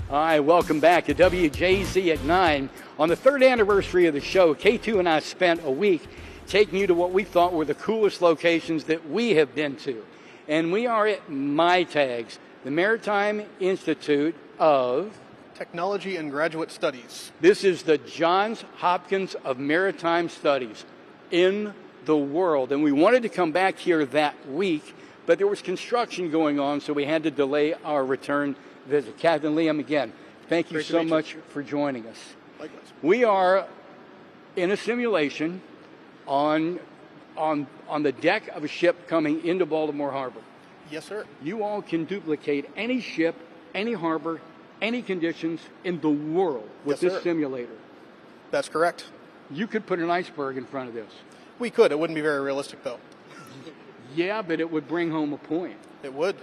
All right, welcome back to WJZ at 9. On the third anniversary of the show, K2 and I spent a week taking you to what we thought were the coolest locations that we have been to. And we are at MITAGS, the Maritime Institute of Technology and Graduate Studies. This is the Johns Hopkins of Maritime Studies in the world. And we wanted to come back here that week, but there was construction going on, so we had to delay our return visit. Captain Liam, again, thank you so much for joining us. Likewise. We are in a simulation on the deck of a ship coming into Baltimore Harbor. Yes, sir. You all can duplicate any ship, any harbor, any conditions in the world with this simulator. That's correct. You could put an iceberg in front of this. We could. It wouldn't be very realistic, though. Yeah, but it would bring home a point. It would.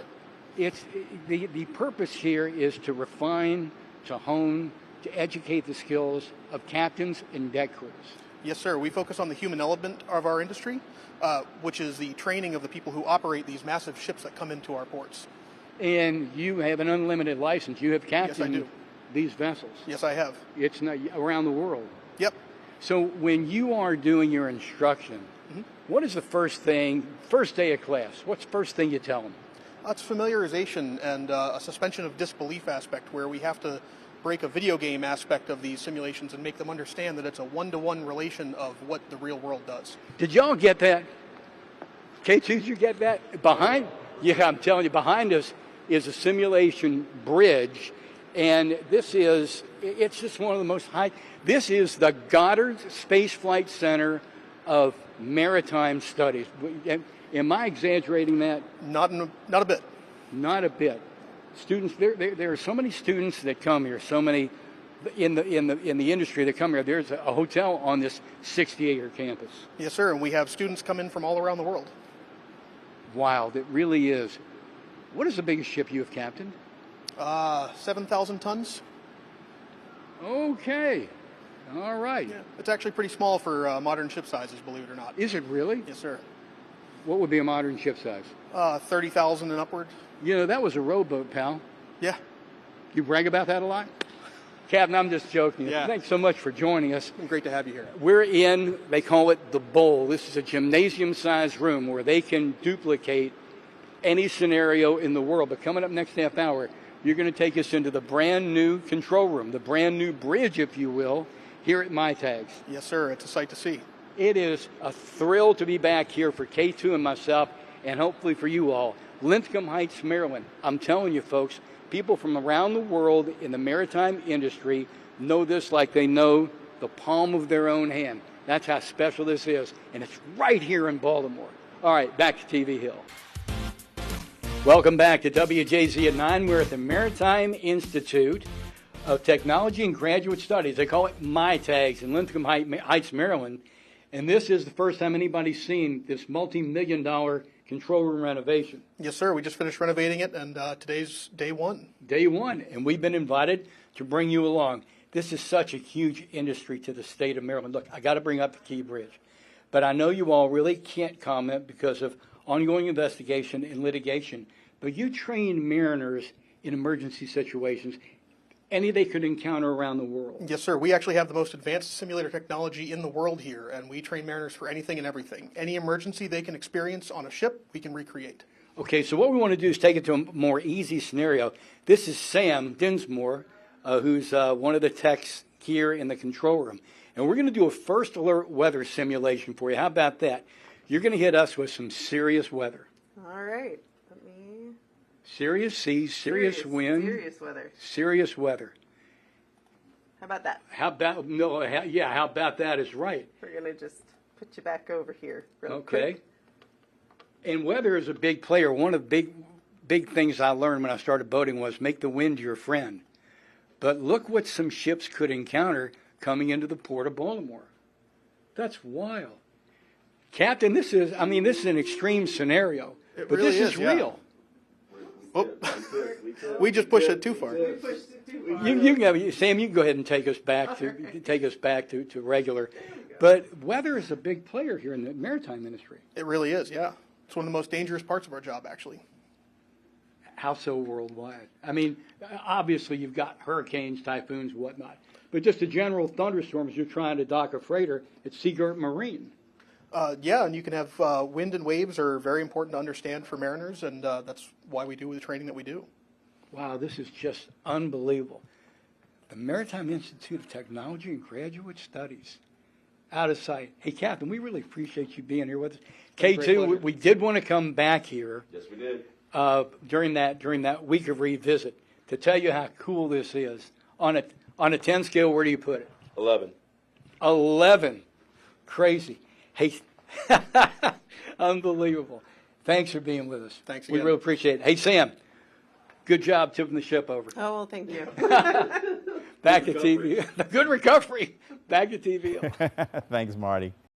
It's the purpose here is to refine, to hone, to educate the skills of captains and deck crews. Yes, sir. We focus on the human element of our industry, which is the training of the people who operate these massive ships that come into our ports. And you have an unlimited license. You have captained these vessels. Yes, I have. It's not around the world. Yep. So when you are doing your instruction, what is the first day of class? What's the first thing you tell them? It's familiarization and a suspension of disbelief aspect where we have to break a video game aspect of these simulations and make them understand that it's a one-to-one relation of what the real world does. Did y'all get that? K2, did you get that? Yeah, I'm telling you, behind us is a simulation bridge, and it's just one of the most this is the Goddard Space Flight Center of Maritime Studies. Am I exaggerating that? Not a bit. Not a bit. Students, there are so many students that come here, so many in the industry that come here. There's a hotel on this 60-acre campus. Yes, sir, and we have students come in from all around the world. Wow, it really is. What is the biggest ship you have captained? 7,000 tons. Okay. All right. Yeah, it's actually pretty small for modern ship sizes, believe it or not. Is it really? Yes, sir. What would be a modern ship size? 30,000 and upward. You know, that was a rowboat, pal. Yeah. You brag about that a lot? Captain, I'm just joking. Yeah. Thanks so much for joining us. Great to have you here. We're in, they call it the bowl. This is a gymnasium-sized room where they can duplicate any scenario in the world. But coming up next half hour, you're going to take us into the brand new control room, the brand new bridge, if you will, here at MITAGS. Yes, sir. It's a sight to see. It is a thrill to be back here for K2 and myself, and hopefully for you all. Linthicum Heights, Maryland. I'm telling you, folks, people from around the world in the maritime industry know this like they know the palm of their own hand. That's how special this is, and it's right here in Baltimore. All right, back to TV Hill. Welcome back to WJZ at 9. We're at the Maritime Institute of Technology and Graduate Studies. They call it MITAGS in Linthicum Heights, Maryland. And this is the first time anybody's seen this multi-million-dollar control room renovation. Yes, sir. We just finished renovating it, and today's day one. Day one, and we've been invited to bring you along. This is such a huge industry to the state of Maryland. Look, I got to bring up the Key Bridge, but I know you all really can't comment because of ongoing investigation and litigation. But you train mariners in emergency situations, any they could encounter around the world. Yes, sir. We actually have the most advanced simulator technology in the world here, and we train mariners for anything and everything. Any emergency they can experience on a ship, we can recreate. Okay, so what we want to do is take it to a more easy scenario. This is Sam Dinsmore, who's one of the techs here in the control room. And we're going to do a first alert weather simulation for you. How about that? You're going to hit us with some serious weather. All right. Serious seas, serious wind. Serious weather. Serious weather. How about that? How about that is right. We're going to just put you back over here real Okay. quick. And weather is a big player. One of the big things I learned when I started boating was make the wind your friend. But look what some ships could encounter coming into the port of Baltimore. That's wild. Captain, this is an extreme scenario. It but really this is yeah. real. Oh. We just pushed it too far. Sam, you can go ahead and take us back to regular. But weather is a big player here in the maritime industry. It really is, yeah. It's one of the most dangerous parts of our job, actually. How so worldwide? I mean, obviously you've got hurricanes, typhoons, whatnot, but just the general thunderstorms. You're trying to dock a freighter at Seagirt Marine. Yeah, and you can have wind and waves are very important to understand for mariners, and that's why we do the training that we do. Wow, this is just unbelievable. The Maritime Institute of Technology and Graduate Studies, out of sight. Hey, Captain, we really appreciate you being here with us. K2, we did want to come back here. Yes, we did. During that week of revisit to tell you how cool this is. On a 10 scale, where do you put it? 11. 11. Crazy. Hey, unbelievable. Thanks for being with us. Thanks We again. really appreciate it. Hey, Sam, good job tipping the ship over. Oh, well, thank you. Back to TV. Good recovery. Back to TV. Thanks, Marty.